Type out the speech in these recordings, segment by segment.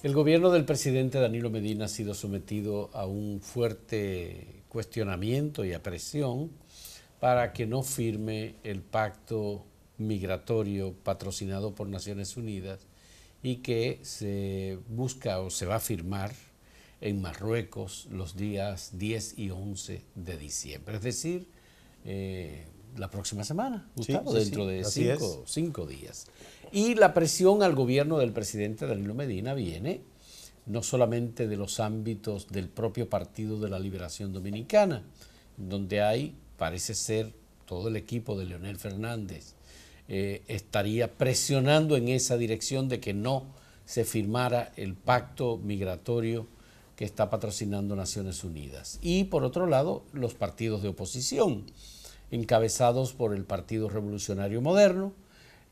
El gobierno del presidente Danilo Medina ha sido sometido a un fuerte cuestionamiento y a presión para que no firme el pacto migratorio patrocinado por Naciones Unidas y que se busca o se va a firmar en Marruecos los días 10 y 11 de diciembre, es decir, la próxima semana, Gustavo, dentro de cinco días. Y la presión al gobierno del presidente Danilo Medina viene no solamente de los ámbitos del propio Partido de la Liberación Dominicana, donde hay, parece ser, todo el equipo de Leonel Fernández estaría presionando en esa dirección de que no se firmara el pacto migratorio que está patrocinando Naciones Unidas. Y por otro lado, los partidos de oposición, encabezados por el Partido Revolucionario Moderno,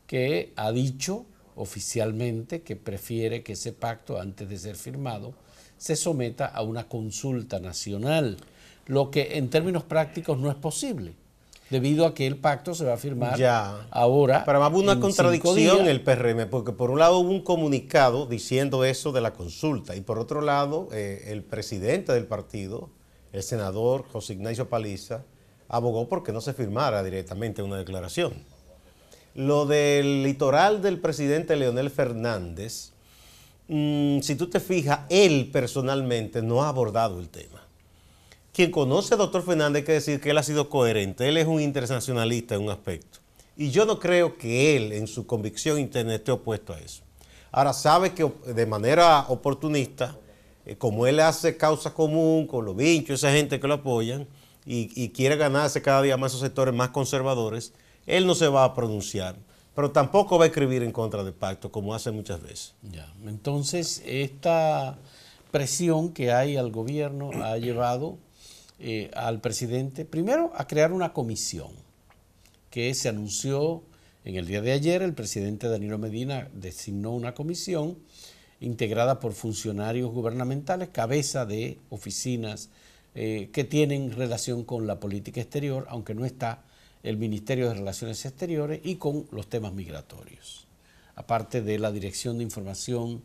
que ha dicho oficialmente que prefiere que ese pacto, antes de ser firmado, se someta a una consulta nacional, lo que en términos prácticos no es posible, debido a que el pacto se va a firmar ahora. Pero hubo una contradicción en el PRM, porque por un lado hubo un comunicado diciendo eso de la consulta, y por otro lado el presidente del partido, el senador José Ignacio Paliza, abogó porque no se firmara directamente una declaración. Lo del litoral del presidente Leonel Fernández, si tú te fijas, él personalmente no ha abordado el tema. Quien conoce al doctor Fernández hay que decir que él ha sido coherente, él es un internacionalista en un aspecto. Y yo no creo que él, en su convicción interna, esté opuesto a eso. Ahora, sabe que de manera oportunista, como él hace causa común con los vinchos, esa gente que lo apoyan, y quiere ganarse cada día más esos sectores más conservadores, él no se va a pronunciar, pero tampoco va a escribir en contra del pacto, como hace muchas veces. Ya. Entonces, esta presión que hay al gobierno ha llevado al presidente, primero, a crear una comisión que se anunció en el día de ayer. El presidente Danilo Medina designó una comisión integrada por funcionarios gubernamentales, cabeza de oficinas que tienen relación con la política exterior, aunque no está el Ministerio de Relaciones Exteriores, y con los temas migratorios, aparte de la Dirección de Información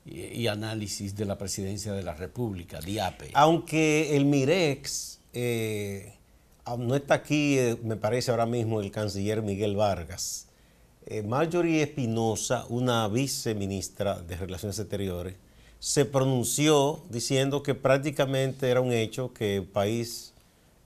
y Análisis de la Presidencia de la República, DIAPE. Aunque el MIREX no está aquí, me parece ahora mismo el canciller Miguel Vargas, Marjorie Espinosa, una viceministra de Relaciones Exteriores, se pronunció diciendo que prácticamente era un hecho que el país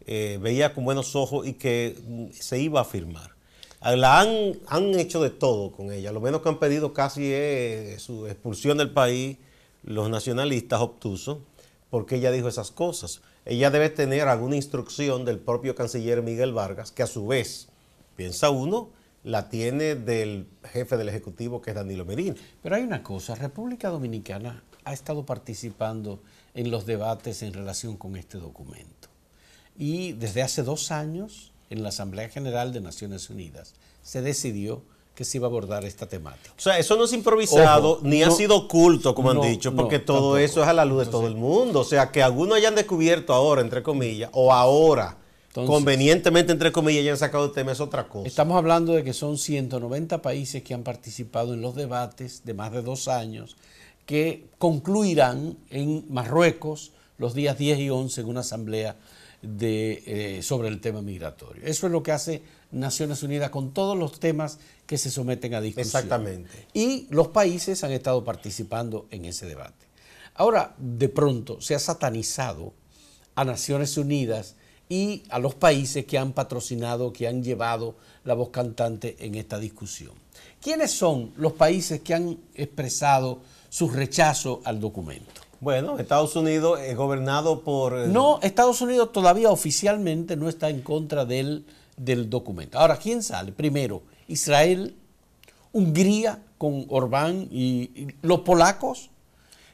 veía con buenos ojos y que se iba a firmar. Han hecho de todo con ella. Lo menos que han pedido casi es su expulsión del país, los nacionalistas obtusos, porque ella dijo esas cosas. Ella debe tener alguna instrucción del propio canciller Miguel Vargas, que a su vez, piensa uno, la tiene del jefe del Ejecutivo, que es Danilo Medina. Pero hay una cosa, República Dominicana ha estado participando en los debates en relación con este documento. Y desde hace 2 años, en la Asamblea General de Naciones Unidas, se decidió que se iba a abordar esta temática. O sea, eso no es improvisado, ni ha sido oculto, como han dicho, porque todo tampoco. eso es a la luz de todo el mundo. O sea, que algunos hayan descubierto ahora, entre comillas, o ahora, convenientemente, entre comillas, hayan sacado el tema, es otra cosa. Estamos hablando de que son 190 países que han participado en los debates de más de 2 años, que concluirán en Marruecos los días 10 y 11 en una asamblea sobre el tema migratorio. Eso es lo que hace Naciones Unidas con todos los temas que se someten a discusión. Exactamente. Y los países han estado participando en ese debate. Ahora, de pronto, se ha satanizado a Naciones Unidas y a los países que han patrocinado, que han llevado la voz cantante en esta discusión. ¿Quiénes son los países que han expresado su rechazo al documento? Bueno, Estados Unidos es gobernado por... No, Estados Unidos todavía oficialmente no está en contra del documento. Ahora, ¿quién sale? Primero, Israel, Hungría con Orbán y los polacos.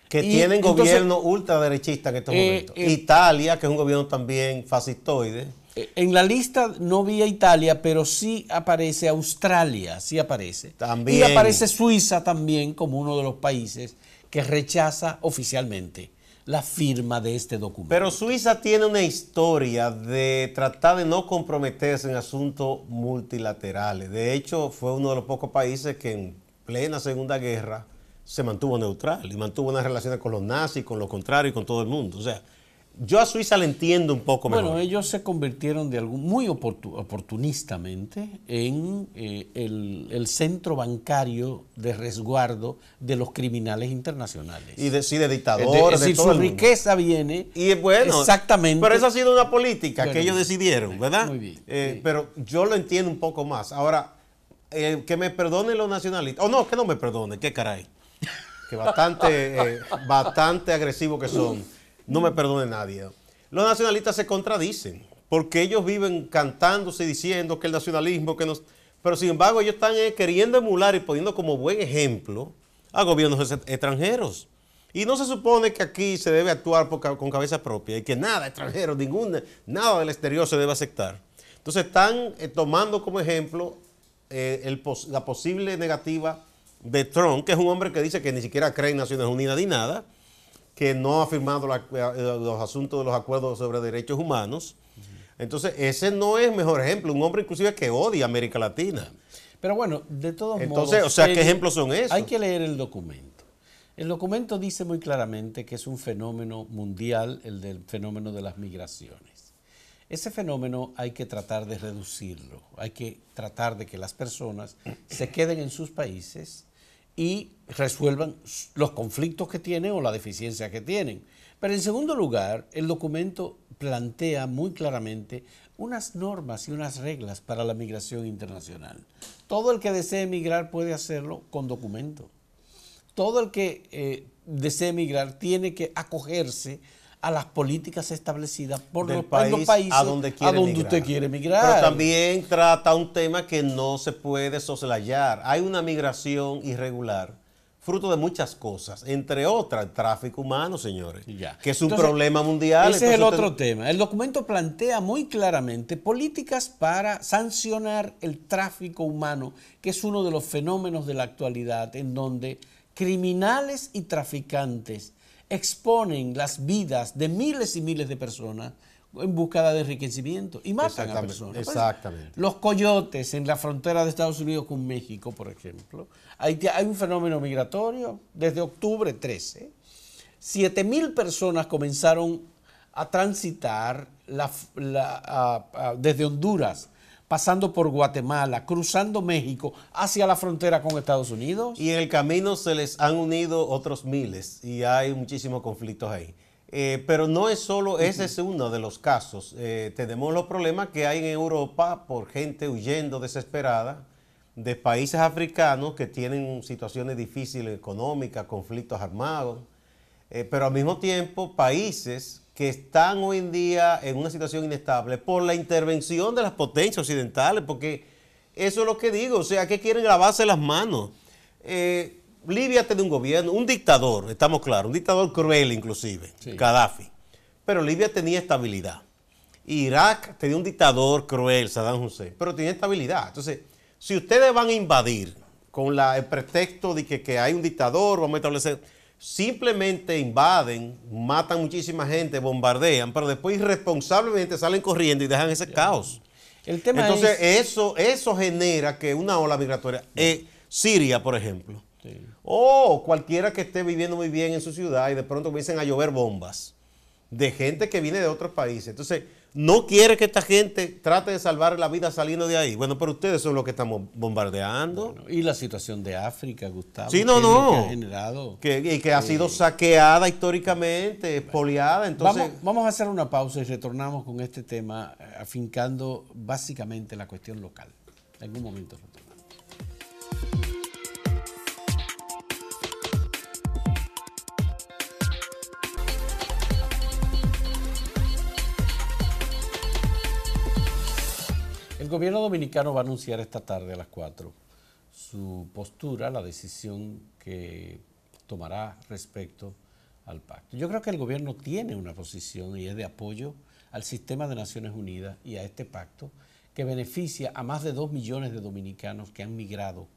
Que tienen gobierno ultraderechista en estos momentos. Italia, que es un gobierno también fascistoide. En la lista no vi a Italia, pero sí aparece Australia, sí aparece. También. Y aparece Suiza también como uno de los países que rechaza oficialmente la firma de este documento. Pero Suiza tiene una historia de tratar de no comprometerse en asuntos multilaterales. De hecho, fue uno de los pocos países que en plena Segunda Guerra se mantuvo neutral y mantuvo unas relaciones con los nazis, con los contrarios y con todo el mundo. O sea, yo a Suiza le entiendo un poco mejor. Bueno, ellos se convirtieron muy oportunistamente en el centro bancario de resguardo de los criminales internacionales. Y de dictadores, es decir, su riqueza viene exactamente. Pero esa ha sido una política que ellos decidieron, ¿verdad? Muy bien. Pero yo lo entiendo un poco más. Ahora, que me perdonen los nacionalistas. No, que no me perdonen, qué caray. Que bastante agresivos que son. No me perdone nadie. Los nacionalistas se contradicen, porque ellos viven cantándose y diciendo que el nacionalismo, que nos... Pero sin embargo ellos están queriendo emular y poniendo como buen ejemplo a gobiernos extranjeros. Y no se supone que aquí se debe actuar con cabeza propia y que nada extranjero, nada del exterior se debe aceptar. Entonces están tomando como ejemplo la posible negativa de Trump, que es un hombre que dice que ni siquiera cree en Naciones Unidas ni nada, que no ha firmado los asuntos de los acuerdos sobre derechos humanos. Entonces, ese no es mejor ejemplo. Un hombre inclusive que odia a América Latina. Pero bueno, de todos modos... Entonces, o sea, ¿qué ejemplos son esos? Hay que leer el documento. El documento dice muy claramente que es un fenómeno mundial, el del fenómeno de las migraciones. Ese fenómeno hay que tratar de reducirlo. Hay que tratar de que las personas se queden en sus países y resuelvan los conflictos que tienen o la deficiencia que tienen. Pero en segundo lugar, el documento plantea muy claramente unas normas y unas reglas para la migración internacional. Todo el que desee emigrar puede hacerlo con documento. Todo el que desee emigrar tiene que acogerse a las políticas establecidas por los países a donde usted quiere emigrar. Pero también trata un tema que no se puede soslayar. Hay una migración irregular, fruto de muchas cosas, entre otras, el tráfico humano, señores, que es un problema mundial. Ese es el otro tema. El documento plantea muy claramente políticas para sancionar el tráfico humano, que es uno de los fenómenos de la actualidad, en donde criminales y traficantes exponen las vidas de miles y miles de personas en búsqueda de enriquecimiento y matan a personas. Exactamente. Los coyotes en la frontera de Estados Unidos con México, por ejemplo, hay un fenómeno migratorio desde octubre 13. 7,000 personas comenzaron a transitar desde Honduras, pasando por Guatemala, cruzando México hacia la frontera con Estados Unidos. Y en el camino se les han unido otros miles y hay muchísimos conflictos ahí. Pero no es solo, ese es uno de los casos. Tenemos los problemas que hay en Europa por gente huyendo desesperada de países africanos que tienen situaciones difíciles económicas, conflictos armados, pero al mismo tiempo países que están hoy en día en una situación inestable por la intervención de las potencias occidentales, porque eso es lo que digo, o sea, que quieren lavarse las manos. Libia tiene un gobierno, un dictador, estamos claros, un dictador cruel inclusive, sí. Gaddafi, pero Libia tenía estabilidad. Irak tenía un dictador cruel, Saddam Hussein, pero tenía estabilidad. Entonces, si ustedes van a invadir con el pretexto de que hay un dictador, vamos a establecer... Simplemente invaden, matan muchísima gente, bombardean, pero después irresponsablemente salen corriendo y dejan ese caos. El tema Entonces eso genera que una ola migratoria, Siria por ejemplo, sí. O cualquiera que esté viviendo muy bien en su ciudad y de pronto comiencen a llover bombas de gente que viene de otros países. Entonces no quiere que esta gente trate de salvar la vida saliendo de ahí. Bueno, pero ustedes son los que estamos bombardeando. Bueno, y la situación de África, Gustavo. Sí, no. Que ha generado, que ha sido saqueada históricamente, expoliada. Entonces, vamos a hacer una pausa y retornamos con este tema, afincando básicamente la cuestión local. En un momento retornamos. El gobierno dominicano va a anunciar esta tarde a las 4 su postura, la decisión que tomará respecto al pacto. Yo creo que el gobierno tiene una posición y es de apoyo al sistema de Naciones Unidas y a este pacto que beneficia a más de 2 millones de dominicanos que han migrado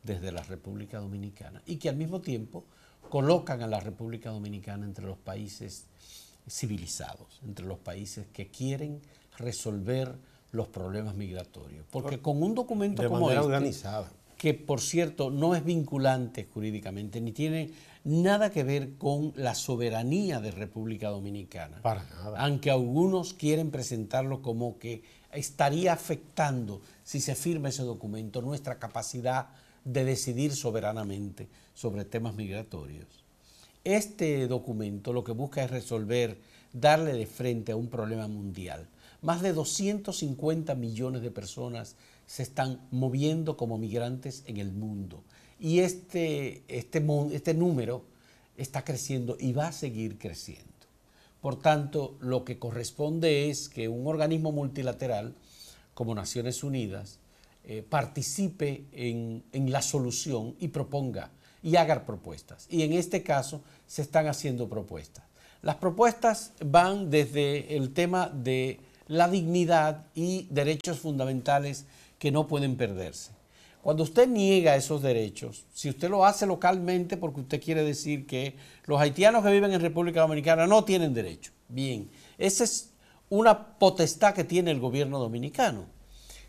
desde la República Dominicana y que al mismo tiempo colocan a la República Dominicana entre los países civilizados, entre los países que quieren resolver los problemas migratorios. Porque con un documento como este, organizada. que por cierto no es vinculante jurídicamente, ni tiene nada que ver con la soberanía de República Dominicana. Para nada. Aunque algunos quieren presentarlo como que estaría afectando, si se firma ese documento, nuestra capacidad de decidir soberanamente sobre temas migratorios. Este documento lo que busca es resolver, darle de frente a un problema mundial. Más de 250 millones de personas se están moviendo como migrantes en el mundo. Y este número está creciendo y va a seguir creciendo. Por tanto, lo que corresponde es que un organismo multilateral como Naciones Unidas participe en la solución y proponga y haga propuestas. Y en este caso se están haciendo propuestas. Las propuestas van desde el tema de la dignidad y derechos fundamentales que no pueden perderse. Cuando usted niega esos derechos, si usted lo hace localmente porque usted quiere decir que los haitianos que viven en República Dominicana no tienen derecho. Bien, esa es una potestad que tiene el gobierno dominicano.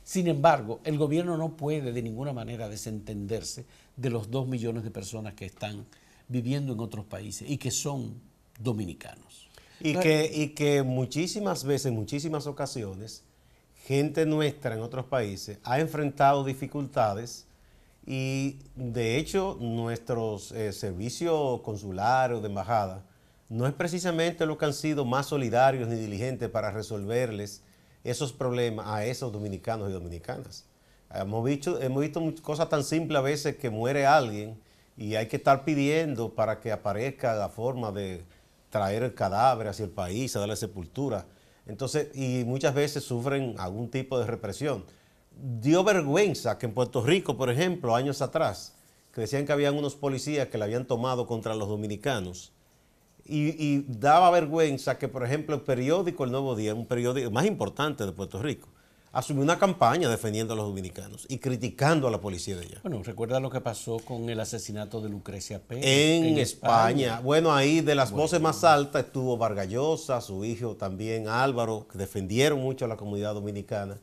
Sin embargo, el gobierno no puede de ninguna manera desentenderse de los 2 millones de personas que están viviendo en otros países y que son dominicanos. Y que muchísimas veces, en muchísimas ocasiones, gente nuestra en otros países ha enfrentado dificultades y de hecho nuestros servicios consulares de embajada no es precisamente lo que han sido más solidarios ni diligentes para resolverles esos problemas a esos dominicanos y dominicanas. Hemos visto cosas tan simples a veces que muere alguien y hay que estar pidiendo para que aparezca la forma de traer el cadáver hacia el país, a darle sepultura. Entonces, y muchas veces sufren algún tipo de represión. Dio vergüenza que en Puerto Rico, por ejemplo, años atrás, que decían que habían unos policías que la habían tomado contra los dominicanos. Y daba vergüenza que, por ejemplo, el periódico El Nuevo Día, un periódico más importante de Puerto Rico, asumió una campaña defendiendo a los dominicanos y criticando a la policía de allá. Bueno, recuerda lo que pasó con el asesinato de Lucrecia Pérez. En España. Bueno, ahí de las voces más altas estuvo Vargas Llosa, su hijo también Álvaro, que defendieron mucho a la comunidad dominicana.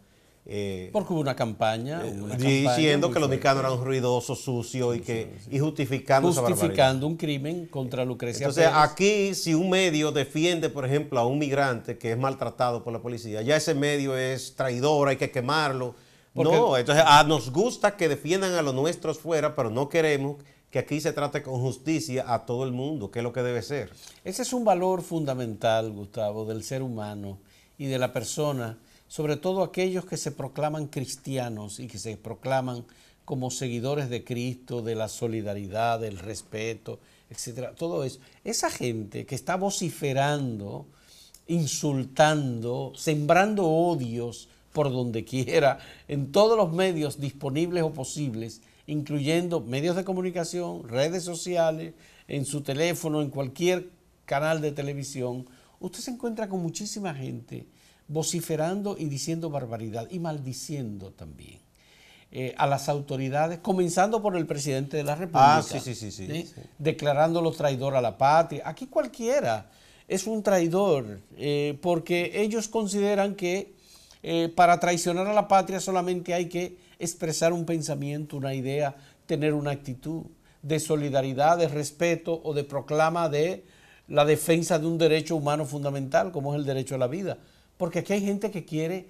Porque hubo una campaña. Diciendo que los dominicanos eran ruidosos, sucios y justificando esa barbaridad. Justificando un crimen contra Lucrecia Entonces, Pérez. aquí, si un medio defiende, por ejemplo, a un migrante que es maltratado por la policía, ya ese medio es traidor, hay que quemarlo. No, entonces nos gusta que defiendan a los nuestros fuera, pero no queremos que aquí se trate con justicia a todo el mundo, que es lo que debe ser. Ese es un valor fundamental, Gustavo, del ser humano y de la persona, sobre todo aquellos que se proclaman cristianos y que se proclaman como seguidores de Cristo, de la solidaridad, del respeto, etcétera. Todo eso. Esa gente que está vociferando, insultando, sembrando odios por donde quiera, en todos los medios disponibles o posibles, incluyendo medios de comunicación, redes sociales, en su teléfono, en cualquier canal de televisión, usted se encuentra con muchísima gente vociferando y diciendo barbaridad y maldiciendo también a las autoridades, comenzando por el presidente de la República, declarándolo traidor a la patria. Aquí cualquiera es un traidor porque ellos consideran que para traicionar a la patria solamente hay que expresar un pensamiento, una idea, tener una actitud de solidaridad, de respeto o de proclama de la defensa de un derecho humano fundamental como es el derecho a la vida. Porque aquí hay gente que quiere,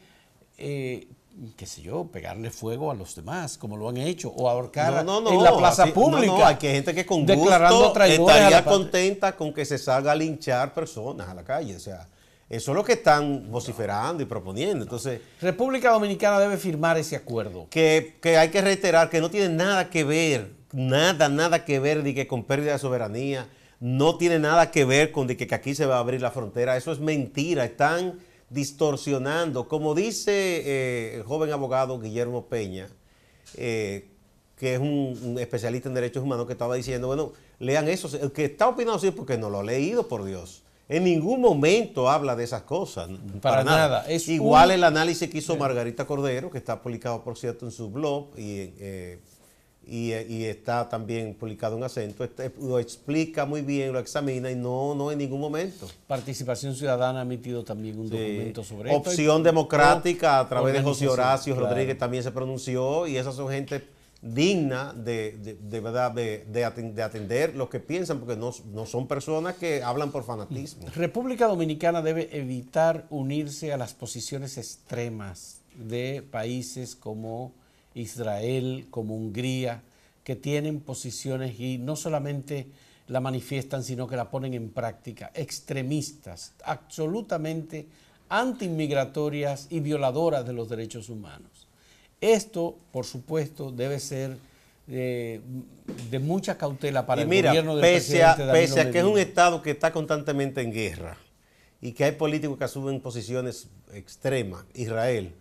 qué sé yo, pegarle fuego a los demás, como lo han hecho, o ahorcar en la plaza pública. No, hay gente que con declarando gusto estaría contenta con que se salga a linchar personas a la calle. O sea, eso es lo que están vociferando y proponiendo. Entonces, República Dominicana debe firmar ese acuerdo. Que hay que reiterar que no tiene nada que ver, nada que ver de que con pérdida de soberanía, no tiene nada que ver con de que aquí se va a abrir la frontera. Eso es mentira. Están distorsionando, como dice el joven abogado Guillermo Peña, que es un especialista en derechos humanos, que estaba diciendo, bueno, lean eso, el que está opinando así es porque no lo ha leído, por Dios. En ningún momento habla de esas cosas. Para nada. Es igual el análisis que hizo Margarita Cordero, que está publicado, por cierto, en su blog, y está también publicado en Acento, lo explica muy bien, lo examina y no en ningún momento. Participación Ciudadana ha emitido también un documento sobre esto. Opción Democrática a través de José Horacio Rodríguez también se pronunció, y esas son gente digna de verdad de atender lo que piensan, porque no son personas que hablan por fanatismo. República Dominicana debe evitar unirse a las posiciones extremas de países como Israel, como Hungría, que tienen posiciones y no solamente la manifiestan, sino que la ponen en práctica, extremistas, absolutamente antiinmigratorias y violadoras de los derechos humanos. Esto, por supuesto, debe ser de mucha cautela para el gobierno del presidente Danilo Pese a que Medina. es un Estado que está constantemente en guerra y que hay políticos que asumen posiciones extremas, Israel,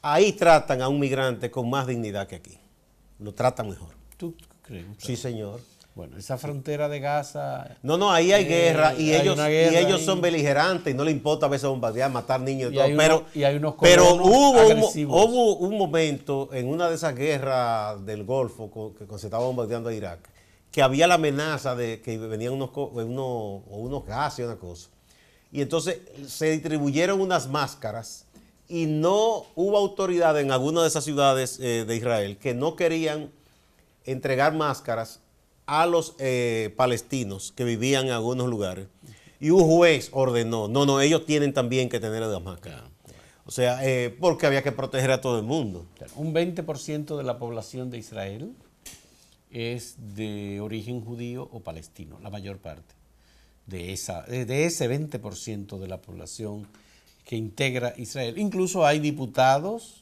ahí tratan a un migrante con más dignidad que aquí. Lo tratan mejor. ¿Tú crees, Gustavo? Sí, señor. Bueno, esa frontera de Gaza... No, ahí hay guerra y hay ellos son beligerantes y no les importa a veces bombardear, matar niños y todo. Hay unos pero agresivos. hubo un momento en una de esas guerras del Golfo que se estaba bombardeando a Irak, que había la amenaza de que venían unos gases, una cosa. Y entonces se distribuyeron unas máscaras y no hubo autoridad en alguna de esas ciudades de Israel que no querían entregar máscaras a los palestinos que vivían en algunos lugares. Y un juez ordenó, no, ellos tienen también que tener las máscaras. O sea, porque había que proteger a todo el mundo. Un 20% de la población de Israel es de origen judío o palestino, la mayor parte. De ese 20% de la población que integra Israel. Incluso hay diputados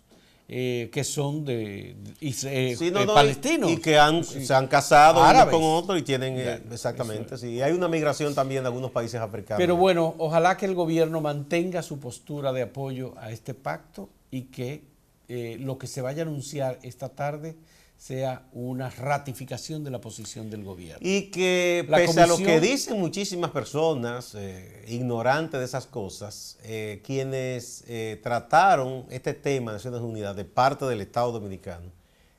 que son palestinos. Y que se han casado unos con otros y tienen, exactamente, sí. Hay una migración también de algunos países africanos. Pero bueno, ojalá que el gobierno mantenga su postura de apoyo a este pacto y que lo que se vaya a anunciar esta tarde sea una ratificación de la posición del gobierno. Y que pese a lo que dicen muchísimas personas ignorantes de esas cosas, quienes trataron este tema de Naciones Unidas de parte del Estado Dominicano,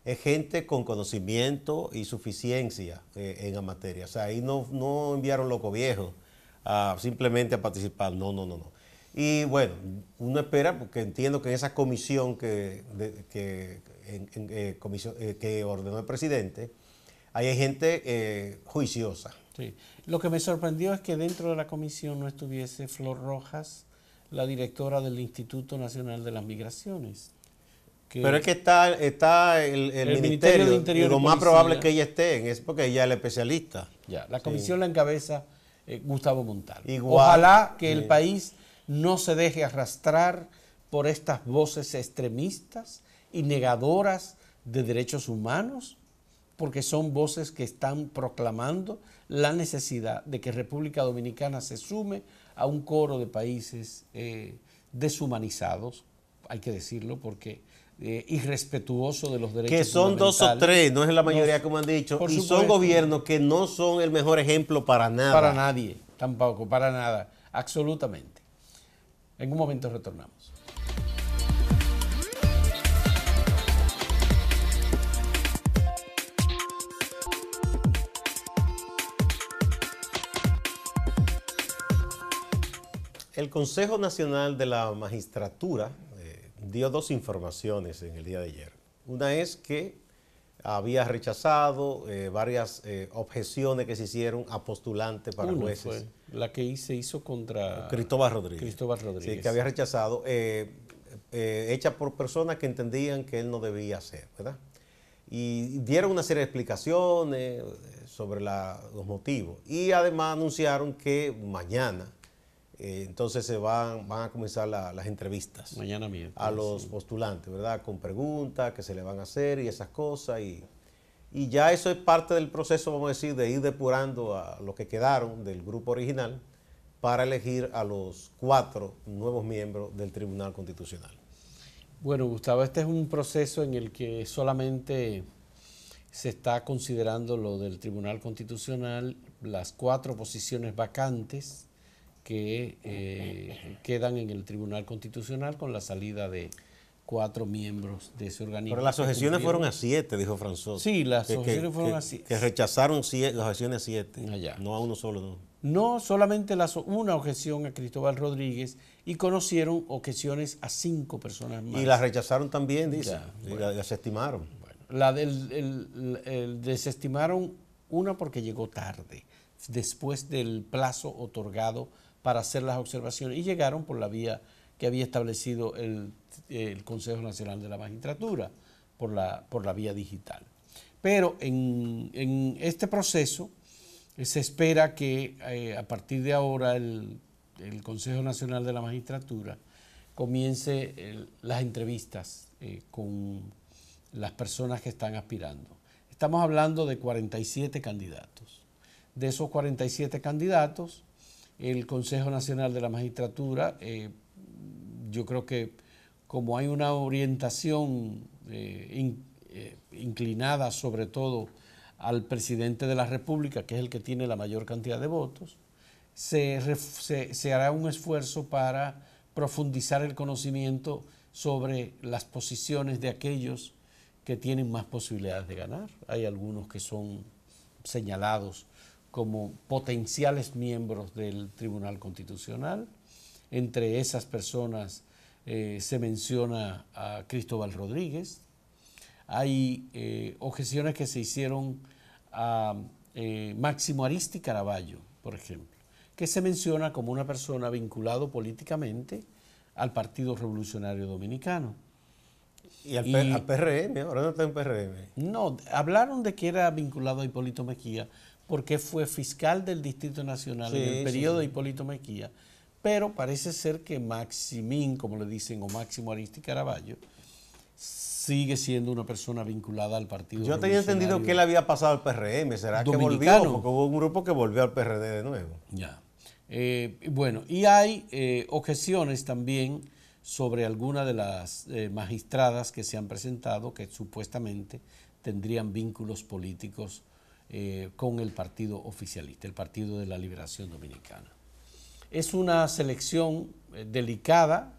es gente con conocimiento y suficiencia en la materia. O sea, ahí no enviaron loco viejo simplemente a participar, no. Y bueno, uno espera, porque entiendo que en esa comisión que ordenó el presidente, hay gente juiciosa. Sí. Lo que me sorprendió es que dentro de la comisión no estuviese Flor Rojas, la directora del Instituto Nacional de las Migraciones. Pero es que está el Ministerio de Interior y lo más probable es que ella esté, es porque ella es la especialista. Ya, la comisión la encabeza Gustavo Montalvo. Igual, ojalá que el país no se deje arrastrar por estas voces extremistas y negadoras de derechos humanos, porque son voces que están proclamando la necesidad de que República Dominicana se sume a un coro de países deshumanizados, hay que decirlo, porque irrespetuoso de los derechos que son dos o tres, no es la mayoría como han dicho, y supuesto, son gobiernos que no son el mejor ejemplo para nada. Para nadie, tampoco, para nada, absolutamente. En un momento retornamos. El Consejo Nacional de la Magistratura dio dos informaciones en el día de ayer. Una es que había rechazado varias objeciones que se hicieron a postulantes para jueces. Fue la que se hizo contra Cristóbal Rodríguez. Cristóbal Rodríguez. Sí, que había rechazado, hecha por personas que entendían que él no debía hacer, ¿verdad? Y dieron una serie de explicaciones sobre los motivos. Y además anunciaron que mañana entonces se van a comenzar las entrevistas mañana miércoles, a los postulantes, ¿verdad? Con preguntas que se le van a hacer y esas cosas. Y ya eso es parte del proceso, vamos a decir, de ir depurando a los que quedaron del grupo original para elegir a los 4 nuevos miembros del Tribunal Constitucional. Bueno, Gustavo, este es un proceso en el que solamente se está considerando lo del Tribunal Constitucional, las 4 posiciones vacantes que quedan en el Tribunal Constitucional con la salida de 4 miembros de ese organismo. Pero las objeciones fueron a 7, dijo François. Sí, las objeciones fueron a 7. Que rechazaron las objeciones a 7, no a uno solo. No, no solamente una objeción a Cristóbal Rodríguez, y conocieron objeciones a 5 personas más. Y las rechazaron también, dice. Bueno, las estimaron. Bueno, desestimaron una porque llegó tarde, después del plazo otorgado para hacer las observaciones, y llegaron por la vía que había establecido el Consejo Nacional de la Magistratura, por la vía digital. Pero en este proceso se espera que a partir de ahora el Consejo Nacional de la Magistratura comience las entrevistas con las personas que están aspirando. Estamos hablando de 47 candidatos. De esos 47 candidatos, el Consejo Nacional de la Magistratura, yo creo que como hay una orientación inclinada sobre todo al presidente de la República, que es el que tiene la mayor cantidad de votos, se hará un esfuerzo para profundizar el conocimiento sobre las posiciones de aquellos que tienen más posibilidades de ganar. Hay algunos que son señalados como potenciales miembros del Tribunal Constitucional. Entre esas personas se menciona a Cristóbal Rodríguez. Hay objeciones que se hicieron a Máximo Ariztí Caraballo, por ejemplo, que se menciona como una persona vinculado políticamente al Partido Revolucionario Dominicano. Y al PRM, ahora no está en PRM. No, hablaron de que era vinculado a Hipólito Mejía porque fue fiscal del Distrito Nacional en el periodo de Hipólito Mejía, pero parece ser que Maximín, como le dicen, o Máximo Ariztí Caraballo, sigue siendo una persona vinculada al Partido Yo tenía entendido que él había pasado al PRM, ¿será que volvió? Porque hubo un grupo que volvió al PRD de nuevo. Ya. Bueno, y hay objeciones también sobre algunas de las magistradas que se han presentado que supuestamente tendrían vínculos políticos con el partido oficialista, el Partido de la Liberación Dominicana. Es una selección delicada,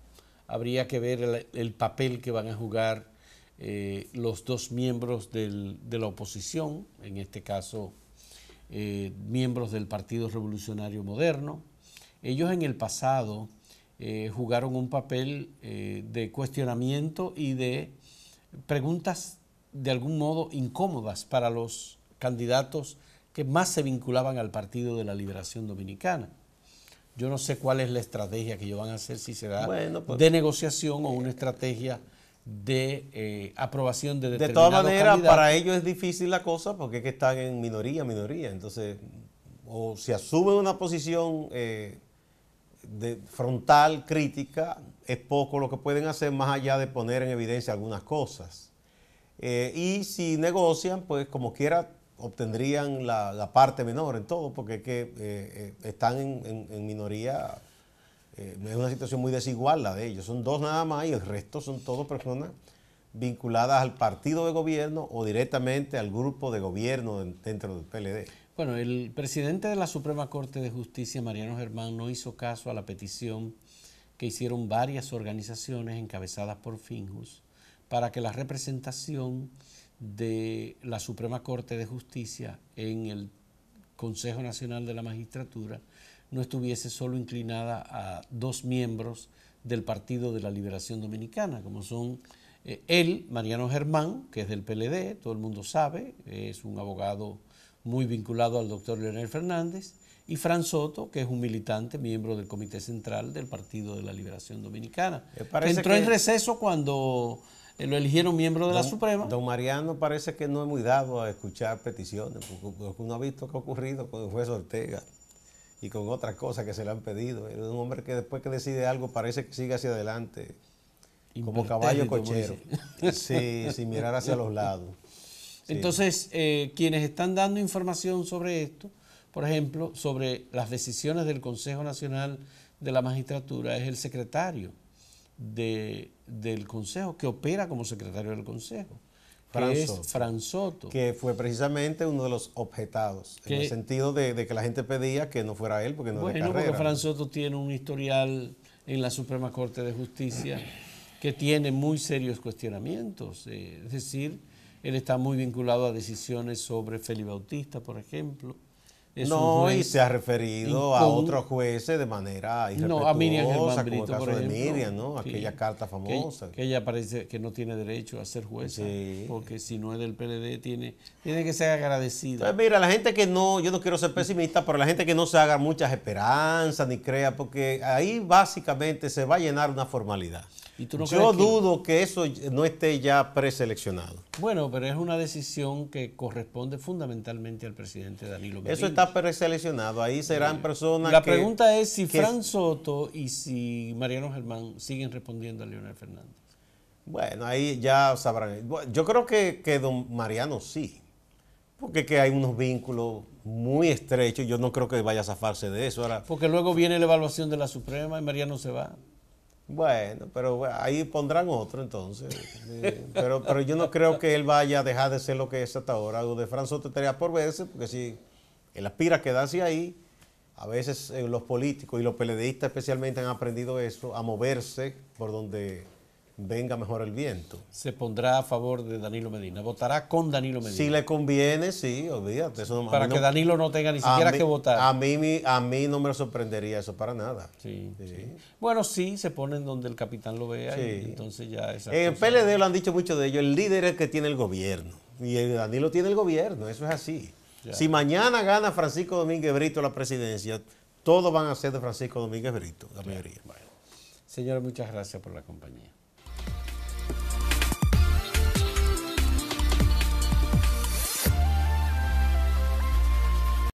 habría que ver el papel que van a jugar los dos miembros de la oposición, en este caso miembros del Partido Revolucionario Moderno. Ellos en el pasado jugaron un papel de cuestionamiento y de preguntas de algún modo incómodas para los candidatos que más se vinculaban al Partido de la Liberación Dominicana. Yo no sé cuál es la estrategia que ellos van a hacer, si será de negociación o una estrategia de aprobación de determinados candidatos. De todas maneras, para ellos es difícil la cosa porque es que están en minoría. Entonces, o se asume una posición frontal, crítica, es poco lo que pueden hacer más allá de poner en evidencia algunas cosas. Y si negocian, pues como quiera obtendrían la parte menor en todo, porque es que están en minoría. Es una situación muy desigual la de ellos. Son dos nada más y el resto son todas personas vinculadas al partido de gobierno o directamente al grupo de gobierno dentro del PLD. Bueno, el presidente de la Suprema Corte de Justicia, Mariano Germán, no hizo caso a la petición que hicieron varias organizaciones encabezadas por Finjus para que la representación de la Suprema Corte de Justicia en el Consejo Nacional de la Magistratura no estuviese solo inclinada a dos miembros del Partido de la Liberación Dominicana, como son Mariano Germán, que es del PLD, todo el mundo sabe, es un abogado muy vinculado al doctor Leonel Fernández, y Fran Soto, que es un militante, miembro del Comité Central del Partido de la Liberación Dominicana. Entró en receso cuando lo eligieron miembro de la Suprema. Don Mariano parece que no es muy dado a escuchar peticiones, porque uno ha visto qué ha ocurrido con el juez Ortega y con otras cosas que se le han pedido. Es un hombre que después que decide algo parece que sigue hacia adelante, como caballo cochero, sí, sin mirar hacia los lados. Sí. Entonces, quienes están dando información sobre esto, por ejemplo, sobre las decisiones del Consejo Nacional de la Magistratura, es el secretario del Consejo, que opera como secretario del Consejo, Fran Soto. Que fue precisamente uno de los objetados, en el sentido de que la gente pedía que no fuera él, porque no es de carrera. Porque Fran Soto tiene un historial en la Suprema Corte de Justicia que tiene muy serios cuestionamientos. Es decir, él está muy vinculado a decisiones sobre Félix Bautista, por ejemplo, es un No, y juez se ha referido a otros jueces de manera no, a Miriam irrespetuosa, Germán como el Brito, caso por de ejemplo, Miriam, ¿no? sí, Aquella carta famosa. que ella parece que no tiene derecho a ser jueza, Sí. porque si no es del PLD tiene que ser agradecida. Pues mira, la gente que no, yo no quiero ser pesimista, pero la gente que no se haga muchas esperanzas ni crea, porque ahí básicamente se va a llenar una formalidad. ¿Y tú no Yo crees que- dudo que eso no esté ya preseleccionado. Bueno, pero es una decisión que corresponde fundamentalmente al presidente Danilo Medina. Eso está preseleccionado. Ahí serán personas La que... pregunta es si que- Fran Soto y si Mariano Germán siguen respondiendo a Leonel Fernández. Bueno, ahí ya sabrán. Bueno, yo creo que don Mariano sí, porque que hay unos vínculos muy estrechos. Yo no creo que vaya a zafarse de eso. Ahora, Porque luego viene la evaluación de la Suprema y Mariano se va. bueno, pero bueno, ahí pondrán otro entonces. Pero yo no creo que él vaya a dejar de ser lo que es hasta ahora. Lo de Fran Soto estaría por verse, porque si él aspira a quedarse ahí, a veces los políticos y los PLDistas especialmente han aprendido eso, a moverse por donde venga mejor el viento. Se pondrá a favor de Danilo Medina, votará con Danilo Medina. Si le conviene, sí, olvídate. Eso no, a para mí que no- Danilo no tenga ni siquiera a mí- que votar. A mí no me sorprendería eso para nada. Sí, Sí. sí. Bueno, sí, se ponen donde el capitán lo vea y Sí. entonces ya esa En el cosa- PLD lo han dicho mucho de ellos, el líder es el que tiene el gobierno. Y el Danilo tiene el gobierno, eso es así. Ya. Si mañana gana Francisco Domínguez Brito la presidencia, todos van a ser de Francisco Domínguez Brito, la mayoría. Señores, muchas gracias por la compañía.